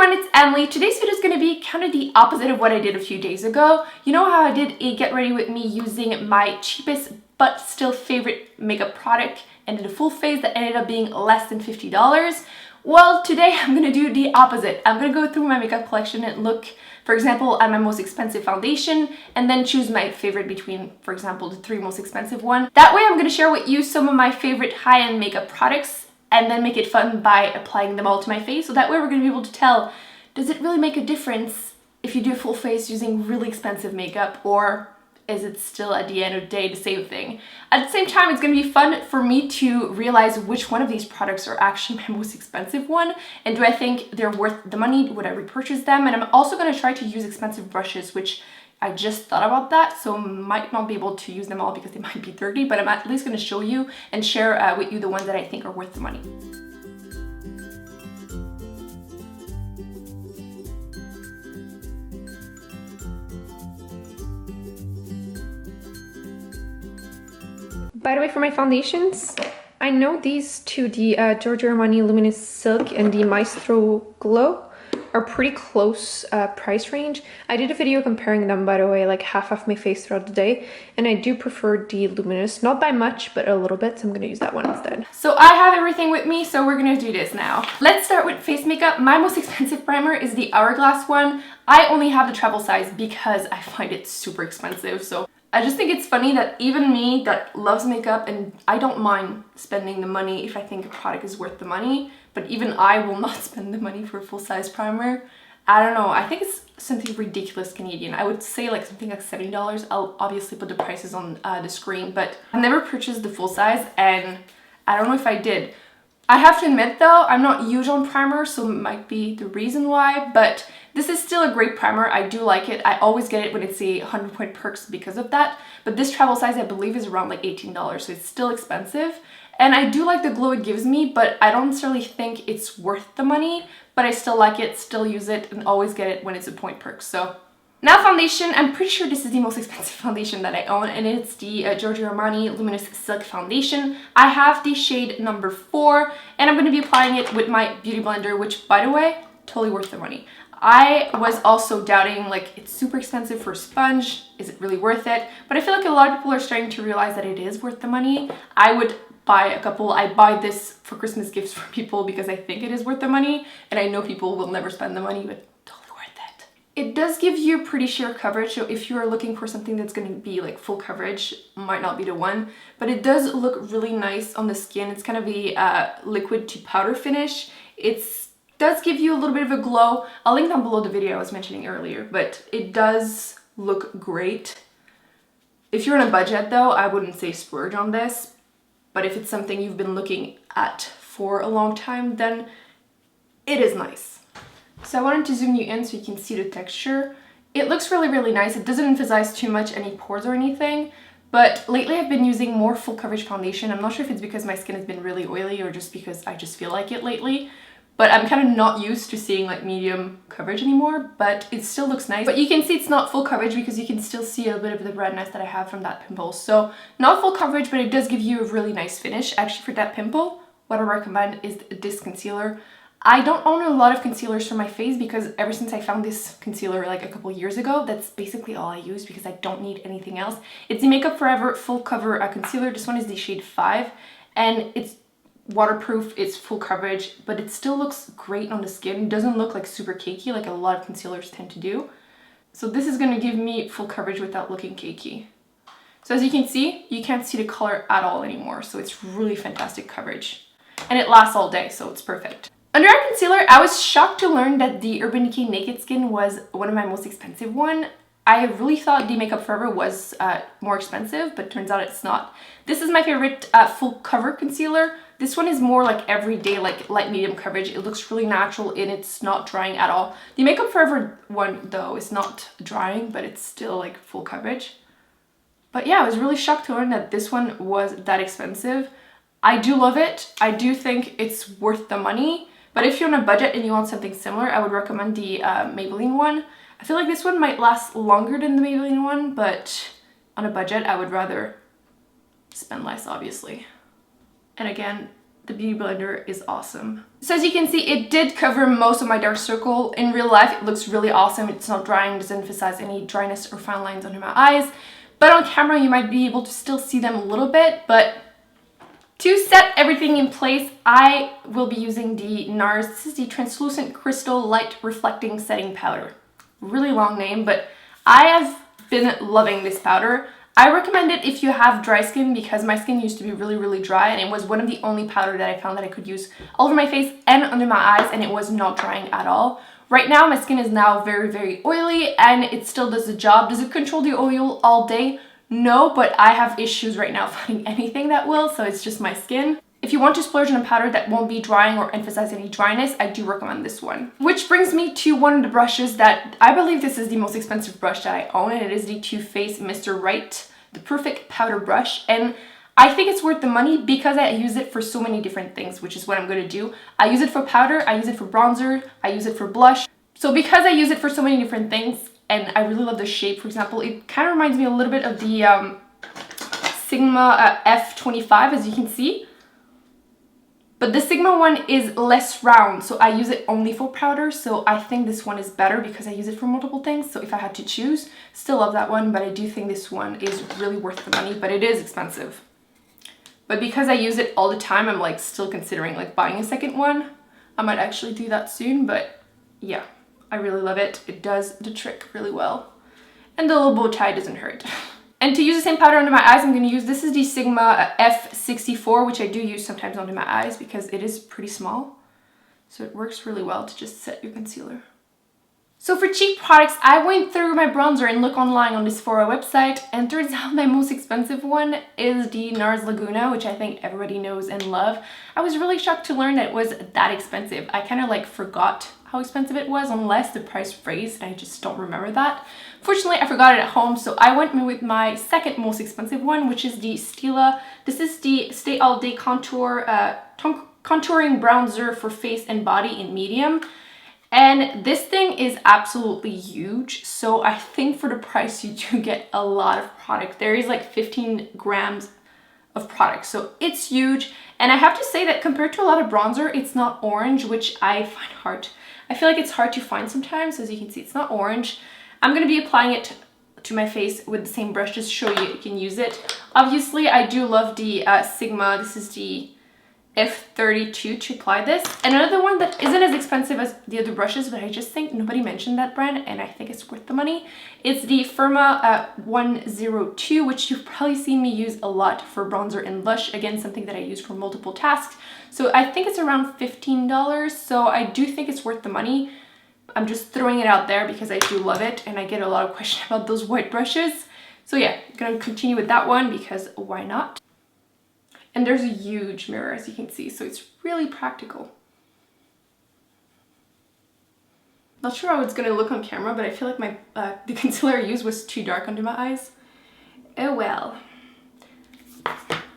everyone, it's Emily. Today's video is going to be kind of the opposite of what I did a few days ago. You know how I did a get ready with me using my cheapest but still favorite makeup product and did a full face that ended up being less than $50? Well, today I'm going to do the opposite. I'm going to go through my makeup collection and look, for example, at my most expensive foundation and then choose my favorite between, for example, the 3 most expensive ones. That way I'm going to share with you some of my favorite high-end makeup products and then make it fun by applying them all to my face. So that way we're going to be able to tell, does it really make a difference if you do a full face using really expensive makeup, or is it still at the end of the day the same thing? At the same time, it's going to be fun for me to realize which one of these products are actually my most expensive one, and do I think they're worth the money? Would I repurchase them? And I'm also going to try to use expensive brushes, which I just thought about that, so might not be able to use them all because they might be dirty, but I'm at least going to show you and share with you the ones that I think are worth the money. By the way, for my foundations, I know these two, the Giorgio Armani Luminous Silk and the Maestro Glow, are pretty close price range. I did a video comparing them, by the way, like half of my face throughout the day, and I do prefer the Luminous, not by much, but a little bit, so I'm gonna use that one instead. So I have everything with me, so we're gonna do this now. Let's start with face makeup. My most expensive primer is the Hourglass one. I only have the travel size because I find it super expensive, so I just think it's funny that even me that loves makeup, and I don't mind spending the money if I think a product is worth the money, but even I will not spend the money for a full-size primer. I don't know, I think it's something ridiculous Canadian. I would say like something like $70. I'll obviously put the prices on the screen, but I've never purchased the full size, and I don't know if I did. I have to admit though, I'm not huge on primer, so it might be the reason why, but this is still a great primer. I do like it. I always get it when it's a 100-point perks because of that, but this travel size I believe is around like $18, so it's still expensive. And I do like the glow it gives me, but I don't necessarily think it's worth the money, but I still like it, still use it, and always get it when it's a point perk. So now foundation, I'm pretty sure this is the most expensive foundation that I own, and it's the Giorgio Armani Luminous Silk Foundation. I have the shade number 4, and I'm going to be applying it with my Beauty Blender, which, by the way, totally worth the money. I was also doubting, like, it's super expensive for a sponge, is it really worth it? But I feel like a lot of people are starting to realize that it is worth the money. I would buy a couple. I buy this for Christmas gifts for people because I think it is worth the money, and I know people will never spend the money, but totally worth it. It does give you pretty sheer coverage, so if you are looking for something that's going to be like full coverage, might not be the one, but it does look really nice on the skin. It's kind of a liquid to powder finish. It does give you a little bit of a glow. I'll link down below the video I was mentioning earlier, but it does look great. If you're on a budget though, I wouldn't say splurge on this. But if it's something you've been looking at for a long time, then it is nice. So I wanted to zoom you in so you can see the texture. It looks really, really nice. It doesn't emphasize too much any pores or anything, but lately I've been using more full coverage foundation. I'm not sure if it's because my skin has been really oily or just because I just feel like it lately, but I'm kind of not used to seeing like medium coverage anymore, but it still looks nice. But you can see it's not full coverage because you can still see a bit of the redness that I have from that pimple. So not full coverage, but it does give you a really nice finish. Actually, for that pimple, what I recommend is this concealer. I don't own a lot of concealers for my face because ever since I found this concealer like a couple years ago, that's basically all I use because I don't need anything else. It's the Makeup Forever Full Cover Concealer. This one is the shade 5, and it's waterproof, it's full coverage, but it still looks great on the skin. It doesn't look like super cakey like a lot of concealers tend to do. So this is going to give me full coverage without looking cakey. So as you can see, you can't see the color at all anymore, so it's really fantastic coverage. And it lasts all day, so it's perfect. Under eye concealer, I was shocked to learn that the Urban Decay Naked Skin was one of my most expensive one. I really thought the Makeup Forever was more expensive, but turns out it's not. This is my favorite full cover concealer. This one is more like everyday, like light medium coverage. It looks really natural and it's not drying at all. The Makeup Forever one though is not drying, but it's still like full coverage. But yeah, I was really shocked to learn that this one was that expensive. I do love it. I do think it's worth the money, but if you're on a budget and you want something similar, I would recommend the Maybelline one. I feel like this one might last longer than the Maybelline one, but on a budget, I would rather spend less, obviously. And again, the Beauty Blender is awesome. So as you can see, it did cover most of my dark circle. In real life, it looks really awesome. It's not drying, doesn't emphasize any dryness or fine lines under my eyes. But on camera, you might be able to still see them a little bit. But to set everything in place, I will be using the NARS. This is the Translucent Crystal Light Reflecting Setting Powder. Really long name, but I have been loving this powder. I recommend it if you have dry skin because my skin used to be really dry, and it was one of the only powder that I found that I could use all over my face and under my eyes, and it was not drying at all. Right now my skin is now very oily, and it still does the job. Does it control the oil all day? No, but I have issues right now finding anything that will, so it's just my skin. If you want to splurge on a powder that won't be drying or emphasize any dryness, I do recommend this one. Which brings me to one of the brushes that I believe this is the most expensive brush that I own, and it is the Too Faced Mr. Right, the Perfect Powder Brush. And I think it's worth the money because I use it for so many different things, which is what I'm going to do. I use it for powder, I use it for bronzer, I use it for blush. So because I use it for so many different things, and I really love the shape, for example, it kind of reminds me a little bit of the Sigma F25, as you can see. But the Sigma one is less round, so I use it only for powder, so I think this one is better because I use it for multiple things. So if I had to choose, still love that one, but I do think this one is really worth the money, but it is expensive. But because I use it all the time, I'm like still considering like buying a second one. I might actually do that soon, but yeah, I really love it. It does the trick really well. And the little bow tie doesn't hurt. And to use the same powder under my eyes, I'm going to use, this is the Sigma F64, which I do use sometimes under my eyes because it is pretty small. So it works really well to just set your concealer. So for cheap products, I went through my bronzer and looked online on this Sephora website, and turns out my most expensive one is the NARS Laguna, which I think everybody knows and love. I was really shocked to learn that it was that expensive. I kind of like forgot how expensive it was unless the price raised. I just don't remember that. Fortunately, I forgot it at home, so I went with my second most expensive one, which is the Stila. This is the Stay All Day Contour Contouring Bronzer for Face and Body in medium. And this thing is absolutely huge, so I think for the price you do get a lot of product. There is like 15 grams of product, so it's huge. And I have to say that compared to a lot of bronzer, it's not orange, which I find hard. I feel like it's hard to find sometimes. As you can see, it's not orange. I'm going to be applying it to my face with the same brush just to show you can use it. Obviously, I do love the Sigma. This is the F32 to apply this. And another one that isn't as expensive as the other brushes, but I just think nobody mentioned that brand and I think it's worth the money. It's the Firma 102, which you've probably seen me use a lot for bronzer and blush. Again, something that I use for multiple tasks. So I think it's around $15, so I do think it's worth the money. I'm just throwing it out there because I do love it and I get a lot of questions about those white brushes. So yeah, I'm gonna continue with that one because why not? And there's a huge mirror, as you can see, so it's really practical. Not sure how it's gonna look on camera, but I feel like my the concealer I used was too dark under my eyes. Oh well.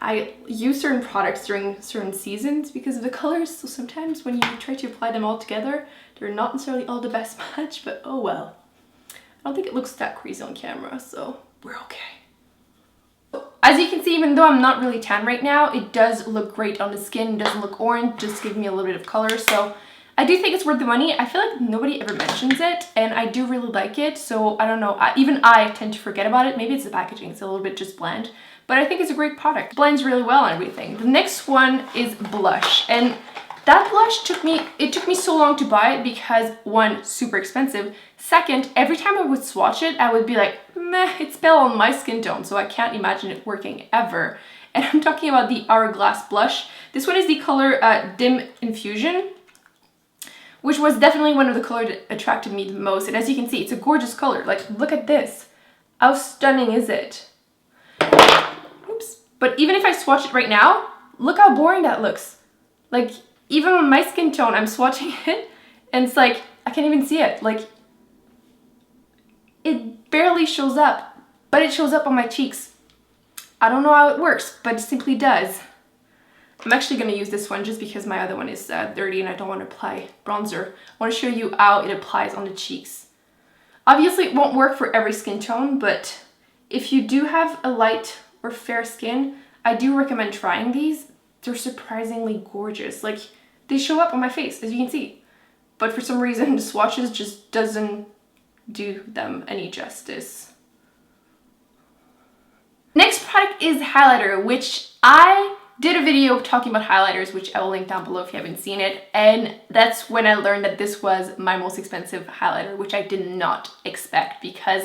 I use certain products during certain seasons because of the colors, so sometimes when you try to apply them all together, they're not necessarily all the best match, but oh well. I don't think it looks that crazy on camera, so we're okay. As you can see, even though I'm not really tan right now, it does look great on the skin. It doesn't look orange, just give me a little bit of color, so I do think it's worth the money. I feel like nobody ever mentions it, and I do really like it, so I don't know. Even I tend to forget about it. Maybe it's the packaging, it's a little bit just bland. But I think it's a great product. It blends really well and everything. The next one is blush. And that blush took me so long to buy it because one, super expensive. Second, every time I would swatch it, I would be like, meh, it's pale on my skin tone, so I can't imagine it working ever. And I'm talking about the Hourglass blush. This one is the color Dim Infusion, which was definitely one of the colors that attracted me the most. And as you can see, it's a gorgeous color. Like, look at this. How stunning is it? But even if I swatch it right now, look how boring that looks. Like, even on my skin tone, I'm swatching it, and it's like, I can't even see it. Like, it barely shows up, but it shows up on my cheeks. I don't know how it works, but it simply does. I'm actually going to use this one just because my other one is dirty and I don't want to apply bronzer. I want to show you how it applies on the cheeks. Obviously, it won't work for every skin tone, but if you do have a light or fair skin, I do recommend trying these. they're surprisingly gorgeous. Like, they show up on my face, as you can see. But for some reason, the swatches just doesn't do them any justice. Next product is highlighter, which I did a video talking about highlighters, which I will link down below if you haven't seen it. And that's when I learned that this was my most expensive highlighter, which I did not expect, because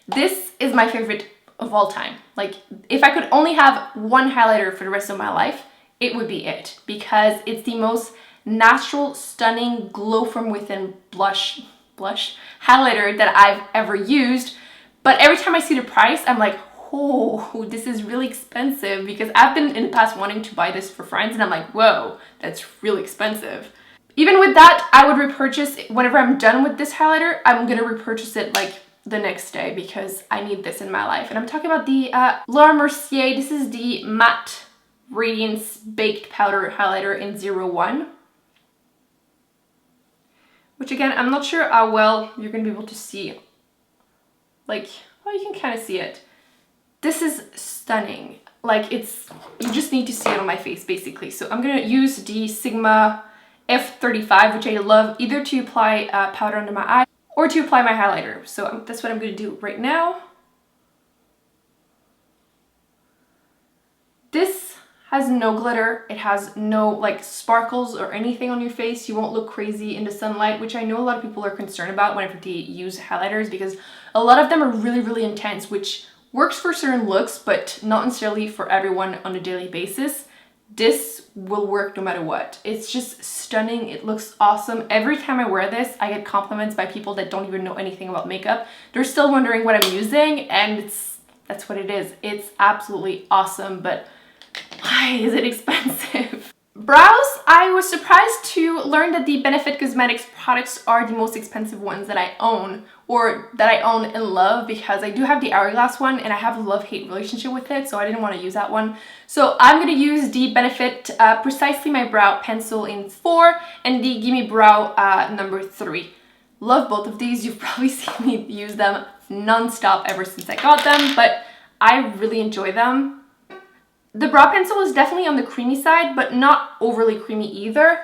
this is my favorite of all time. Like, if I could only have one highlighter for the rest of my life, it would be it, because it's the most natural, stunning, glow from within blush highlighter that I've ever used. But every time I see the price, I'm like, oh, this is really expensive, because I've been in the past wanting to buy this for friends, and I'm like, whoa, that's really expensive. Even with that, I would repurchase, whenever I'm done with this highlighter, I'm gonna repurchase it like the next day, because I need this in my life. And I'm talking about the Laura Mercier. This is the Matte Radiance Baked Powder Highlighter in 01. Which again, I'm not sure how well you're gonna be able to see. Like, well, you can kind of see it. This is stunning. Like, it's, you just need to see it on my face, basically. So I'm gonna use the Sigma F35, which I love, either to apply powder under my eye or to apply my highlighter. So that's what I'm gonna do right now. This has no glitter. It has no like sparkles or anything on your face. You won't look crazy in the sunlight, which I know a lot of people are concerned about whenever they use highlighters, because a lot of them are really, really intense, which works for certain looks, but not necessarily for everyone on a daily basis. This will work no matter what. It's just stunning. It looks awesome. Every time I wear this, I get compliments by people that don't even know anything about makeup. They're still wondering what I'm using, and that's what it is. It's absolutely awesome, but why is it expensive? Brows, I was surprised to learn that the Benefit Cosmetics products are the most expensive ones that I own, or that I own and love, because I do have the Hourglass one and I have a love-hate relationship with it, so I didn't want to use that one. So I'm going to use the Benefit Precisely My Brow Pencil in 4 and the Gimme Brow number 3. Love both of these. You've probably seen me use them non-stop ever since I got them, but I really enjoy them. The brow pencil is definitely on the creamy side, but not overly creamy either.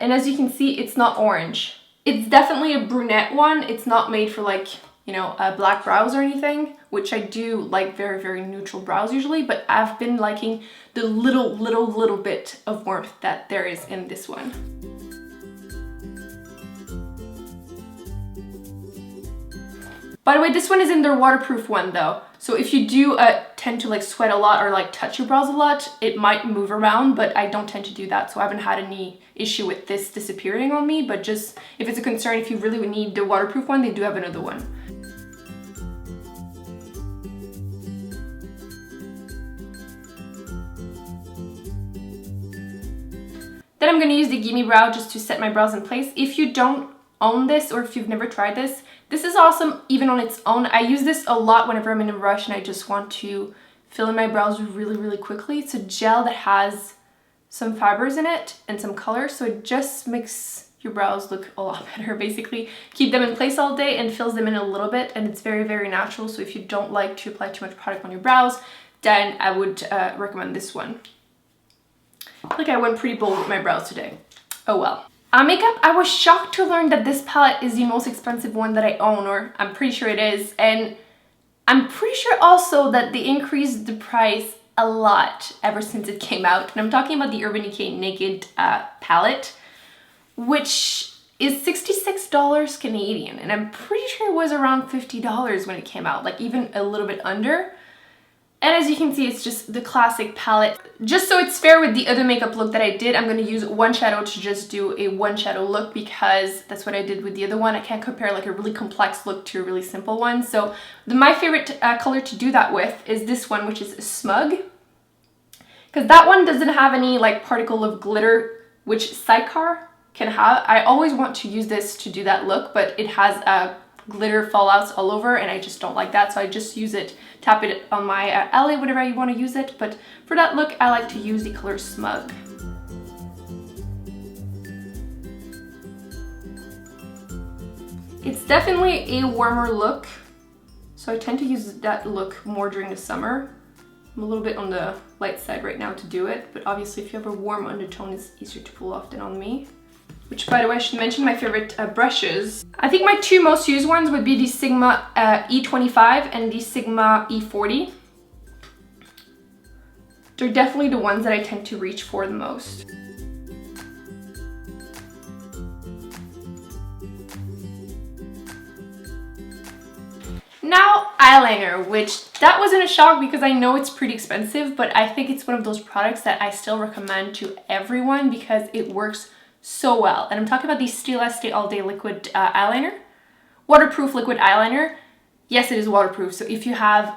And as you can see, it's not orange. It's definitely a brunette one. It's not made for like, you know, black brows or anything, which I do like very, very neutral brows usually, but I've been liking the little bit of warmth that there is in this one. By the way, this one is in their waterproof one though. So if you do tend to like sweat a lot or like touch your brows a lot, it might move around, but I don't tend to do that. So I haven't had any issue with this disappearing on me, but just if it's a concern, if you really need the waterproof one, they do have another one. Then I'm gonna use the Gimme Brow just to set my brows in place. If you don't own this, or if you've never tried this, this is awesome even on its own. I use this a lot whenever I'm in a rush and I just want to fill in my brows really quickly. It's a gel that has some fibers in it and some color, so it just makes your brows look a lot better, basically. Keep them in place all day and fills them in a little bit, and it's very natural. So if you don't like to apply too much product on your brows, then I would recommend this one. I feel like I went pretty bold with my brows today. Oh well. Makeup, I was shocked to learn that this palette is the most expensive one that I own, or I'm pretty sure it is, and I'm pretty sure also that they increased the price a lot ever since it came out. And I'm talking about the Urban Decay Naked palette, which is $66 Canadian, and I'm pretty sure it was around $50 when it came out, like even a little bit under. And as you can see, it's just the classic palette. Just so it's fair with the other makeup look that I did, I'm going to use one shadow to just do a one shadow look, because that's what I did with the other one. I can't compare like a really complex look to a really simple one. So my favorite color to do that with is this one, which is Smug. Because that one doesn't have any like particle of glitter, which Sidecar can have. I always want to use this to do that look, but it has glitter fallouts all over, and I just don't like that, so I just use it, tap it on my eyelid whenever you want to use it. But for that look, I like to use the color Smug. It's definitely a warmer look, so I tend to use that look more during the summer. I'm a little bit on the light side right now to do it, but obviously if you have a warm undertone, it's easier to pull off than on me. Which, by the way, I should mention my favorite brushes. I think my two most used ones would be the Sigma E25 and the Sigma E40. They're definitely the ones that I tend to reach for the most. Now, eyeliner, which that wasn't a shock because I know it's pretty expensive, but I think it's one of those products that I still recommend to everyone because it works so well. And I'm talking about the Stila Stay All Day liquid eyeliner, waterproof liquid eyeliner. Yes, it is waterproof. So if you have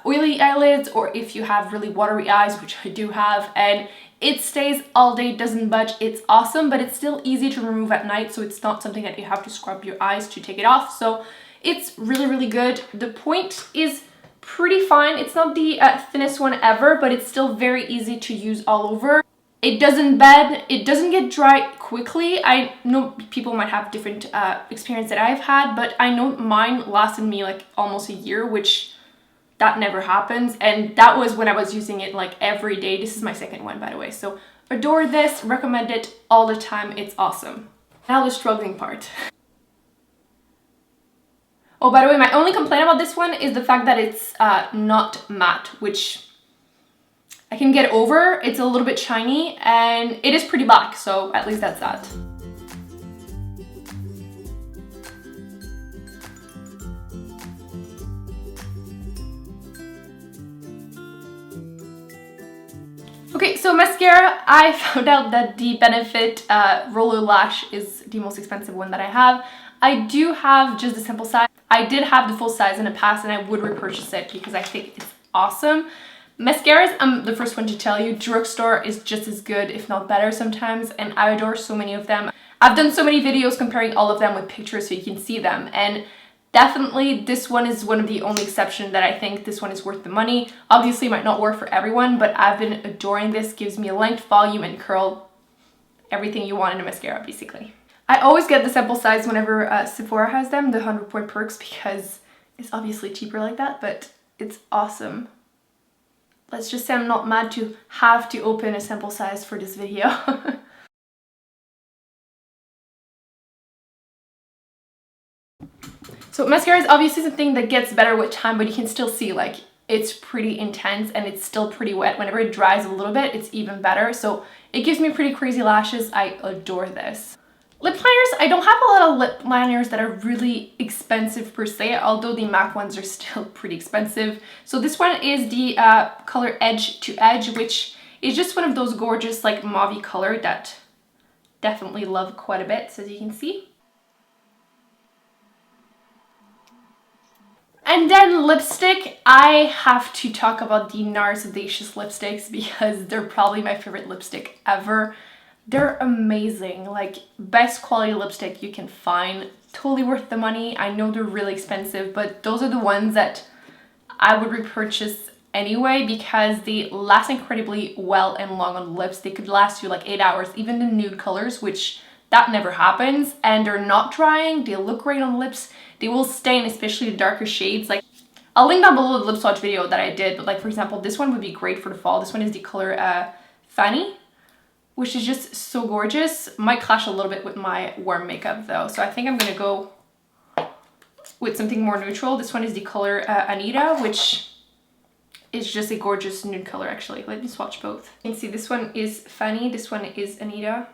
oily eyelids or if you have really watery eyes, which I do have, and it stays all day, doesn't budge, it's awesome, but it's still easy to remove at night. So it's not something that you have to scrub your eyes to take it off. So it's really, really good. The point is pretty fine. It's not the thinnest one ever, but it's still very easy to use all over. It doesn't bed, it doesn't get dry quickly. I know people might have different experience that I've had, but I know mine lasted me like almost a year, which that never happens. And that was when I was using it like every day. This is my second one, by the way. So adore this, recommend it all the time. It's awesome. Now the struggling part. Oh, by the way, my only complaint about this one is the fact that it's not matte, which I can get over. It's a little bit shiny and it is pretty black, so at least that's that. Okay, so mascara, I found out that the Benefit Roller Lash is the most expensive one that I have. I do have just the simple size. I did have the full size in the past and I would repurchase it because I think it's awesome. Mascaras, I'm the first one to tell you, Drugstore is just as good, if not better sometimes, and I adore so many of them. I've done so many videos comparing all of them with pictures so you can see them, and definitely this one is one of the only exceptions that I think this one is worth the money. Obviously it might not work for everyone, but I've been adoring this. Gives me a length, volume, and curl. Everything you want in a mascara, basically. I always get the sample size whenever Sephora has them, the 100-point perks, because it's obviously cheaper like that, but it's awesome. Let's just say I'm not mad to have to open a sample size for this video. So mascara is obviously something that gets better with time, but you can still see like it's pretty intense and it's still pretty wet. Whenever it dries a little bit, it's even better. So it gives me pretty crazy lashes. I adore this. Lip liners, I don't have a lot of lip liners that are really expensive per se, although the MAC ones are still pretty expensive. So this one is the color Edge to Edge, which is just one of those gorgeous like mauve color that definitely love quite a bit, so as you can see. And then lipstick, I have to talk about the NARS Audacious lipsticks because they're probably my favorite lipstick ever. They're amazing, like best quality lipstick you can find, totally worth the money. I know they're really expensive, but those are the ones that I would repurchase anyway because they last incredibly well and long on lips. They could last you like 8 hours, even the nude colors, which that never happens, and they're not drying, they look great on lips, they will stain, especially the darker shades. Like I'll link down below the lip swatch video that I did, but like for example, this one would be great for the fall. This one is the color Fanny, which is just so gorgeous. Might clash a little bit with my warm makeup though, so I think I'm gonna go with something more neutral. This one is the color Anita, which is just a gorgeous nude color actually. Let me swatch both. You can see this one is Fanny, this one is Anita.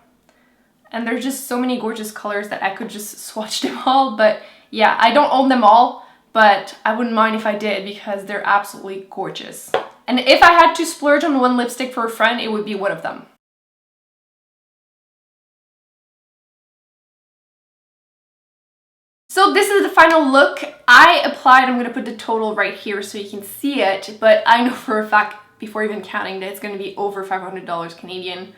And there's just so many gorgeous colors that I could just swatch them all, but yeah, I don't own them all, but I wouldn't mind if I did because they're absolutely gorgeous. And if I had to splurge on one lipstick for a friend, it would be one of them. So this is the final look. I applied, I'm gonna put the total right here so you can see it, but I know for a fact, before even counting, that it's gonna be over $500 Canadian.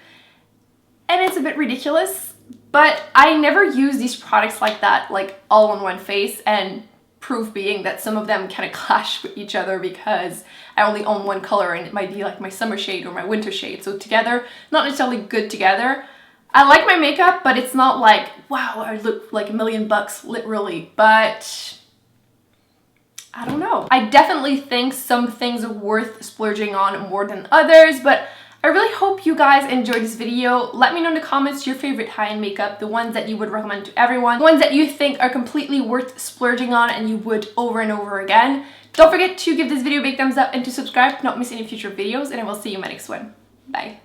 And it's a bit ridiculous, but I never use these products like that, like all on one face, and proof being that some of them kind of clash with each other because I only own one color and it might be like my summer shade or my winter shade. So together, not necessarily good together. I like my makeup, but it's not like, wow, I look like $1,000,000 literally, but I don't know. I definitely think some things are worth splurging on more than others, but I really hope you guys enjoyed this video. Let me know in the comments your favorite high-end makeup, the ones that you would recommend to everyone, the ones that you think are completely worth splurging on and you would over and over again. Don't forget to give this video a big thumbs up and to subscribe to not miss any future videos, and I will see you in my next one. Bye.